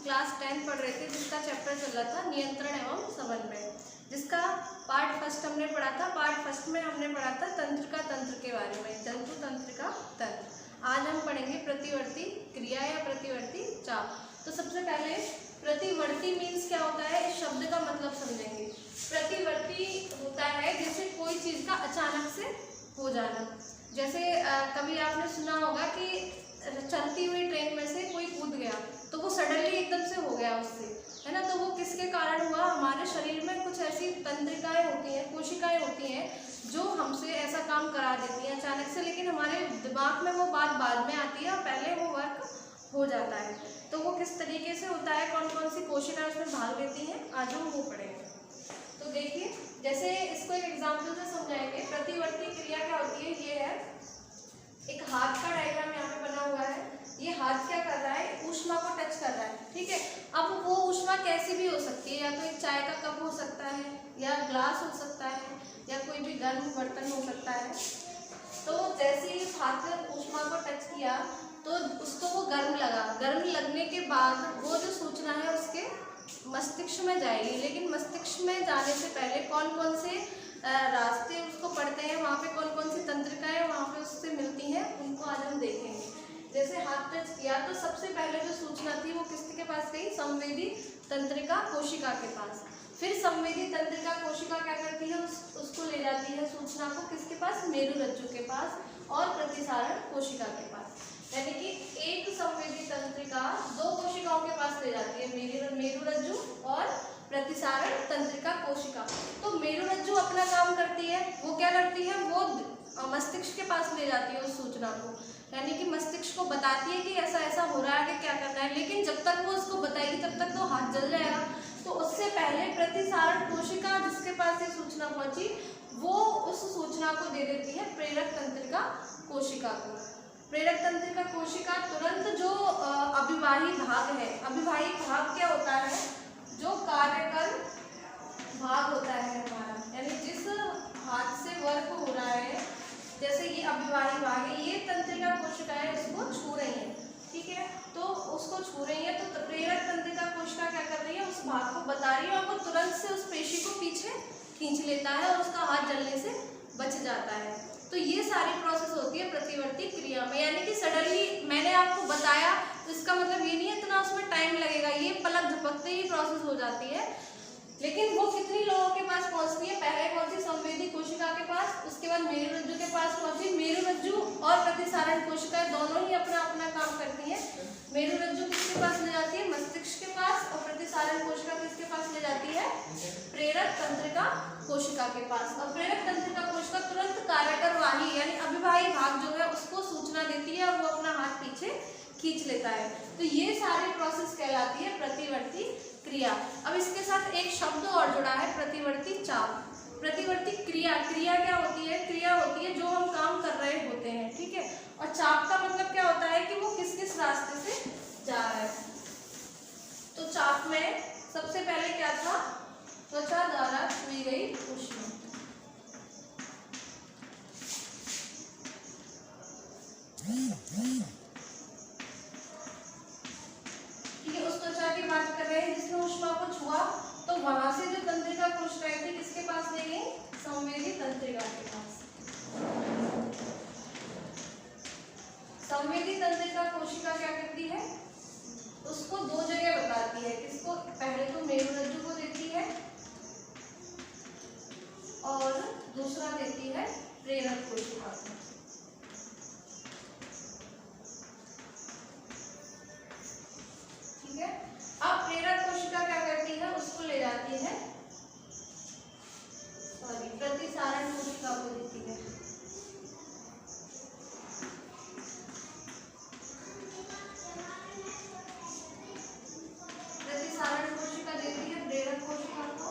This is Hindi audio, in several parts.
क्लास 10 पढ़ रहे थे, जिसका चैप्टर चल रहा था नियंत्रण एवं समन्वय, जिसका पार्ट फर्स्ट हमने पढ़ा था। पार्ट फर्स्ट में हमने पढ़ा था तंत्रिका तंत्र के बारे में, जंतु तंत्रिका तंत्र। आज हम पढ़ेंगे प्रतिवर्ती क्रिया या प्रतिवर्ती चाप। तो सबसे पहले प्रतिवर्ती मीन्स क्या होता है, इस शब्द का मतलब समझेंगे। प्रतिवर्ती होता है जैसे कोई चीज़ का अचानक से हो जाना। जैसे कभी आपने सुना होगा कि चलती हुई ट्रेन में से कोई कूद गया, तो वो सडनली एकदम से हो गया उससे, है ना। तो वो किसके कारण हुआ, हमारे शरीर में कुछ ऐसी तंत्रिकाएं होती हैं, कोशिकाएं होती हैं जो हमसे ऐसा काम करा देती हैं अचानक से, लेकिन हमारे दिमाग में वो बात बाद में आती है और पहले वो वर्क हो जाता है। तो वो किस तरीके से होता है, कौन कौन सी कोशिकाएं उसमें भाग लेती हैं, आज हम वो पढ़ेंगे। तो देखिए, जैसे इसको एक एग्जाम्पल से समझाएंगे। प्रतिवर्ती क्रिया क्या होती है, ये है एक हाथ का डायग्राम यहाँ पे बना हुआ है। ये हाथ क्या कर रहा है, ऊष्मा को टच कर रहा है, ठीक है। अब वो ऊष्मा कैसी भी हो सकती है, या तो एक चाय का कप हो सकता है, या ग्लास हो सकता है, या कोई भी गर्म बर्तन हो सकता है। तो जैसे ही हाथ में ऊष्मा को टच किया तो उसको वो गर्म लगा। गर्म लगने के बाद वो जो सूचना है उसके मस्तिष्क में जाएगी, लेकिन मस्तिष्क में जाने से पहले कौन कौन से रास्ते उसको पड़ते हैं, वहाँ पे कौन कौन सी तंत्रिकाएं वहाँ पे उससे मिलती हैं, उनको आज हम देखेंगे। जैसे हाथ टच किया तो सबसे पहले जो सूचना थी वो किसके पास गई, संवेदी तंत्रिका कोशिका के पास। फिर संवेदी तंत्रिका कोशिका क्या करती है, उसको ले जाती है सूचना को किसके पास, मेरुरज्जु के पास, और प्रतिसारण कोशिका के पास। यानी कि एक संवेदी तंत्रिका दो कोशिकाओं के पास ले जाती है, मेरुरज्जु और प्रतिसारण तंत्रिका कोशिका। तो मेरुरज्जु अपना काम करती है, वो क्या करती है, वो मस्तिष्क के पास ले जाती है उस सूचना को, यानी कि मस्तिष्क को बताती है कि ऐसा ऐसा हो रहा है कि क्या करना है। लेकिन जब तक वो उसको बताएगी तब तक तो हाथ जल जाएगा। तो उससे पहले प्रतिसारण कोशिका जिसके पास ये सूचना पहुंची, वो उस सूचना को दे देती है प्रेरक तंत्रिका कोशिका को। प्रेरक तंत्रिका कोशिका तुरंत जो अभिवाही भाग है, अभिवाही भाग क्या होता है, जो कार्यकर भाग होता है हमारा, यानी जिस हाथ से वर्क हो रहा है, जैसे ये अभिवाही भाग है, ये तंत्रिका कोशिकाएं उसको छू रही हैं, ठीक है। तो उसको छू रही है तो प्रेरक तंत्रिका कोशिका क्या कर रही है, उस भाग को बता रही है और वो तुरंत से उस पेशी को पीछे खींच लेता है और उसका हाथ जलने से बच जाता है। तो ये सारी प्रोसेस होती है प्रतिवर्ती क्रिया में, यानी कि सडनली मैंने आपको बताया तो इसका मतलब ये नहीं है इतना उसमें टाइम लगेगा, ये पलक झपकते ही प्रोसेस हो जाती है। लेकिन वो कितनी लोगों के पास पहुंचती है, पहले पहुंची संवेदी कोशिका के पास, उसके बाद मेरुरज्जु के पास पहुंची। मेरुरज्जु और प्रतिसारण कोशिकाएं दोनों ही अपना अपना काम करती हैं। मेरुरज्जु किसके पास ले जाती है, मस्तिष्क के पास, और प्रतिसारण कोशिका किसके पास ले जाती है, प्रेरक तंत्रिका कोशिका के पास। और प्रेरक तंत्रिका कोशिका तुरंत कार्यकरवाही यानी अभिवाही भाग जो है उसको सूचना देती है और वो अपना हाथ पीछे खींच लेता है। तो ये सारी प्रोसेस कहलाती है प्रतिवर्ती क्रिया। अब इसके साथ एक शब्द और जुड़ा है, प्रतिवर्ती चाप। प्रतिवर्ती क्रिया, क्रिया क्या होती है, क्रिया होती है जो हम काम कर रहे होते हैं, ठीक है। और चाप का मतलब क्या होता है कि वो किस किस रास्ते से जा रहा है। तो चाप में सबसे पहले क्या था, त्वचा द्वारा छुई गई ऊष्मा। ठीक है, उस त्वचा की बात कर रहे हैं जिसने ऊष्मा को छुआ, तो वहां से जो तंत्रिका कोशिकाएं थी किसके पास ले गई, संवेदी तंत्रिका के पास। संवेदी तंत्रिका कोशिका क्या करती है, उसको दो जगह बताती है, किसको, पहले तो मेरुरज्जु को देती है और दूसरा देती है प्रेरक कोशिका को। ठीक है, अब प्रेरक कोशिका क्या करती है, उसको ले जाती है, प्रतिसारण कोशिका को देती है। प्रतिसारण कोशिका देती है प्रेरक कोशिका को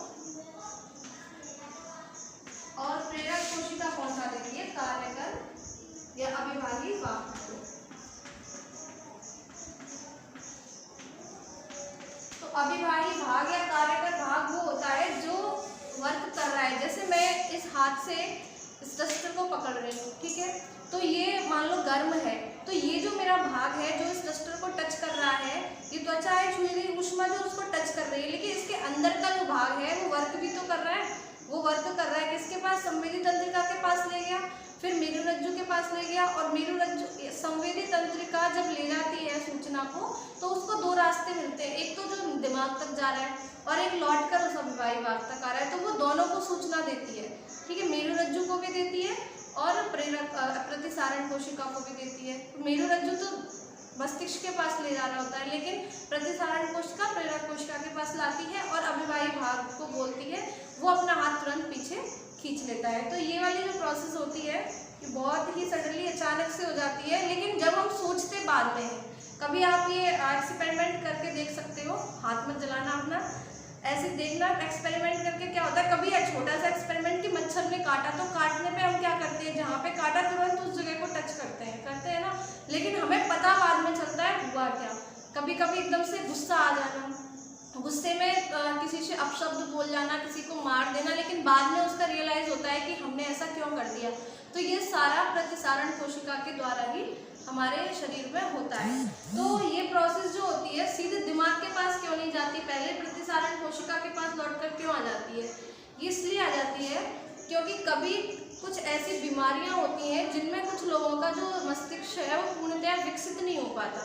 और प्रेरक कोशिका पहुंचा देती है कार्यकर या अभिवाही भाग को। तो अभिवाही भाग या कार्यकर भाग वो होता है जो वर्क कर रहा है। जैसे मैं इस हाथ से इस डस्टर को पकड़ रही हूँ, ठीक है, तो ये मान लो गर्म है, तो ये जो मेरा भाग है जो इस डस्टर को टच कर रहा है, ये त्वचा है, छुई गई ऊष्मा समझ और उसको टच कर रही है, लेकिन इसके अंदर का जो भाग है वो वर्क भी तो कर रहा है। वो वर्क कर रहा है किसके पास? संवेदी तंत्रिका के पास ले गया, फिर मेरुरज्जु के पास ले गया, और मेरुरज्जु संवेदी तंत्रिका जब ले जाती है सूचना को तो उसको दो रास्ते मिलते हैं, एक तो जो दिमाग तक जा रहा है और एक लौट कर उस अभिवाही भाग तक आ रहा है, तो वो दोनों को सूचना देती है। ठीक है, मेरुरज्जु को भी देती है और प्रेरक प्रतिसारण कोशिका को भी देती है। मेरुरज्जु तो मस्तिष्क के पास ले जा रहा होता है, लेकिन प्रतिसारण कोशिका प्रेरक कोशिका के पास लाती है और अभिवाही भाग को बोलती है, वो अपना हाथ तुरंत पीछे खींच लेता है। तो ये वाली जो प्रोसेस होती है ये बहुत ही सडनली अचानक से हो जाती है, लेकिन जब हम सोचते बाद में हैं। कभी आप ये एक्सपेरिमेंट करके देख सकते हो, हाथ में जलाना अपना, ऐसे देखना एक्सपेरिमेंट करके क्या होता है। कभी छोटा सा एक्सपेरिमेंट कि मच्छर ने काटा, तो काटने पे हम क्या करते हैं, जहाँ पे काटा तुरंत उस जगह को टच करते हैं ना, लेकिन हमें पता बाद में चलता है हुआ क्या। कभी कभी एकदम से गुस्सा आ जाना, गुस्से में किसी से अपशब्द बोल जाना, किसी को मार देना, लेकिन बाद में उसका रियलाइज होता है कि हमने ऐसा क्यों कर दिया। तो ये सारा प्रतिसारण कोशिका के द्वारा ही हमारे शरीर में होता है। तो ये प्रोसेस जो होती है सीधे दिमाग के पास क्यों नहीं जाती, पहले प्रतिसारण कोशिका के पास लौटकर क्यों आ जाती है? इसलिए आ जाती है क्योंकि कभी कुछ ऐसी बीमारियां होती हैं जिनमें कुछ लोगों का जो मस्तिष्क है वो पूर्णतया विकसित नहीं हो पाता।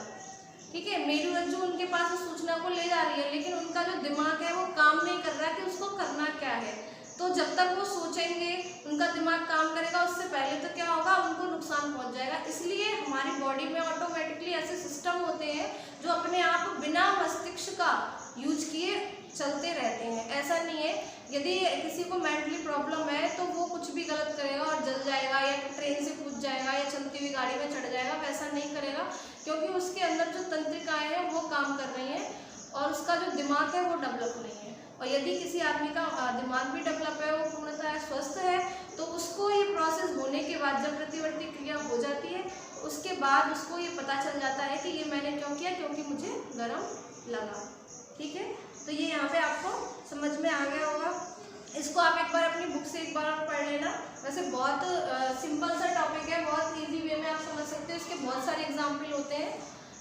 ठीक है, मेरुरज्जु उनके पास उस सूचना को ले जा रही है, लेकिन उनका जो दिमाग है वो काम नहीं कर रहा कि उसको करना क्या है। तो जब तक वो सोचेंगे, उनका दिमाग काम करेगा, उससे पहले तो क्या होगा, उनको नुकसान पहुंच जाएगा। इसलिए हमारी बॉडी में ऑटोमेटिकली ऐसे सिस्टम होते हैं जो अपने आप बिना मस्तिष्क का यूज किए चलते रहते हैं। ऐसा नहीं है यदि किसी को मेंटली प्रॉब्लम है तो वो कुछ भी गलत करेगा और जल जाएगा या ट्रेन से कूद जाएगा या चलती हुई गाड़ी में चढ़ जाएगा, वैसा नहीं करेगा, क्योंकि उसके अंदर जो तंत्रिकाएं हैं वो काम कर रही हैं और उसका जो दिमाग है वो डेवलप नहीं है। और यदि किसी आदमी का दिमाग भी डेवलप है, वो पूर्णतः स्वस्थ है, तो उसको ये प्रोसेस होने के बाद जब प्रतिवर्ती क्रिया हो जाती है उसके बाद उसको ये पता चल जाता है कि ये मैंने क्यों किया, क्योंकि मुझे गर्म लगा। ठीक है, तो ये यहाँ पे आपको समझ में आ गया होगा। इसको आप एक बार अपनी बुक से एक बार और पढ़ लेना। वैसे बहुत सिंपल सा टॉपिक है, बहुत इजी वे में आप समझ सकते हो। इसके बहुत सारे एग्जाम्पल होते हैं।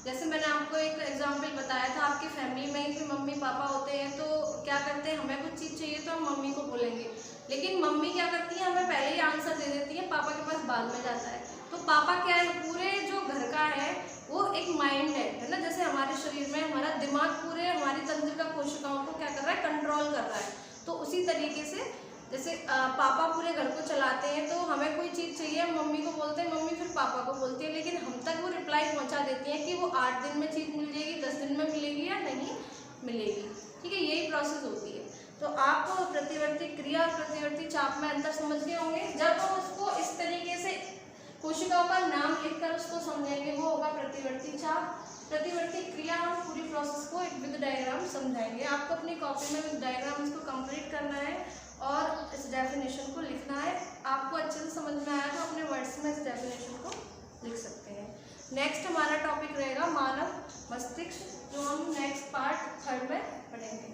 जैसे मैंने आपको एक एग्जाम्पल बताया था, आपकी फैमिली में ही मम्मी पापा होते हैं, तो क्या करते हैं, हमें कुछ चीज़ चाहिए तो हम मम्मी को बोलेंगे, लेकिन मम्मी क्या करती है, हमें पहले ही आंसर दे देती है, पापा के पास बाद में जाता है। तो पापा क्या है, पूरे जो घर का है वो एक माइंड है ना। जैसे हमारे शरीर में हमारा दिमाग पूरे हमारी तंत्रिका कोशिकाओं को क्या कर रहा है, कंट्रोल कर रहा है। तो उसी तरीके से जैसे पापा पूरे घर को चलाते हैं, तो हमें कोई चीज़ चाहिए, हम मम्मी को बोलते हैं, मम्मी फिर पापा को बोलती है, लेकिन हम तक वो रिप्लाई पहुंचा देती है कि वो 8 दिन में चीज़ मिल जाएगी, 10 दिन में मिलेगी या नहीं मिलेगी। ठीक है, यही प्रोसेस होती है। तो आप प्रतिवर्ती क्रिया और प्रतिवर्ती चाप में अंतर समझ गए होंगे। जब हम उसको इस तरीके से कोशिकाओं का नाम लिखकर उसको समझेंगे, वो होगा प्रतिवर्ती चाप। प्रतिवर्ती क्रिया हम पूरी प्रोसेस को एक विद डायग्राम समझाएंगे। आपको अपनी कॉपी में विद डायग्राम इसको कंप्लीट करना है और इस डेफिनेशन को लिखना है। आपको अच्छे से समझ में आया तो अपने वर्ड्स में इस डेफिनेशन को लिख सकते हैं। नेक्स्ट हमारा टॉपिक रहेगा मानव मस्तिष्क, जो हम नेक्स्ट पार्ट 3 में पढ़ेंगे।